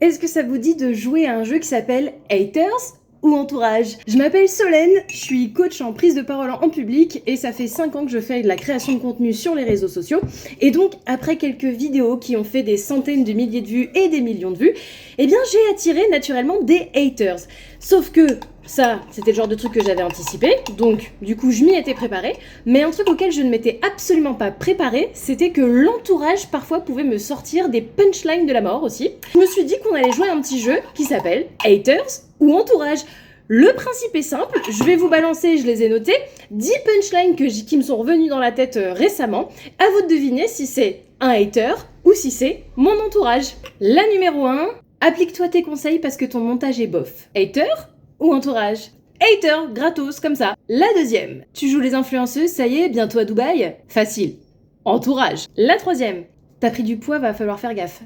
Est-ce que ça vous dit de jouer à un jeu qui s'appelle Haters ou Entourage? Je m'appelle Solène, je suis coach en prise de parole en public et ça fait 5 ans que je fais de la création de contenu sur les réseaux sociaux. Et donc, après quelques vidéos qui ont fait des centaines de milliers de vues et des millions de vues, eh bien j'ai attiré naturellement des haters. Sauf que ça, c'était le genre de truc que j'avais anticipé, donc du coup je m'y étais préparée, mais un truc auquel je ne m'étais absolument pas préparée, c'était que l'entourage parfois pouvait me sortir des punchlines de la mort aussi. Je me suis dit qu'on allait jouer à un petit jeu qui s'appelle Haters ou Entourage. Le principe est simple, je vais vous balancer, je les ai notés, 10 punchlines qui me sont revenues dans la tête récemment. À vous de deviner si c'est un hater ou si c'est mon entourage. La numéro 1, applique-toi tes conseils parce que ton montage est bof. Hater ou entourage? Hater, gratos, comme ça. La deuxième, tu joues les influenceuses, ça y est, bientôt à Dubaï? Facile. Entourage. La troisième, t'as pris du poids, va falloir faire gaffe.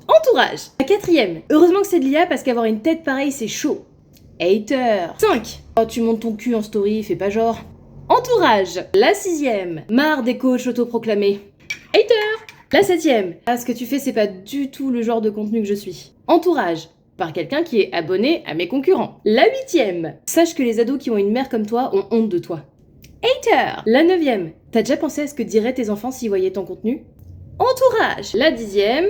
Entourage. La quatrième, heureusement que c'est de l'IA parce qu'avoir une tête pareille, c'est chaud. Hater. 5. Oh, tu montes ton cul en story, fais pas genre. Entourage. La sixième, marre des coachs autoproclamés. Hater. La septième, ah, ce que tu fais, c'est pas du tout le genre de contenu que je suis. Entourage. Par quelqu'un qui est abonné à mes concurrents. La huitième, sache que les ados qui ont une mère comme toi ont honte de toi. Hater. La neuvième, t'as déjà pensé à ce que diraient tes enfants s'ils voyaient ton contenu? Entourage. La dixième,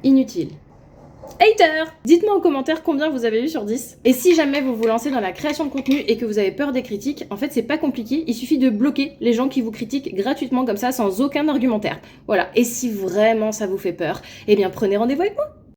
inutile. Hater. Dites-moi en commentaire combien vous avez eu sur 10. Et si jamais vous vous lancez dans la création de contenu et que vous avez peur des critiques, en fait c'est pas compliqué, il suffit de bloquer les gens qui vous critiquent gratuitement comme ça sans aucun argumentaire. Voilà, et si vraiment ça vous fait peur, eh bien prenez rendez-vous avec moi.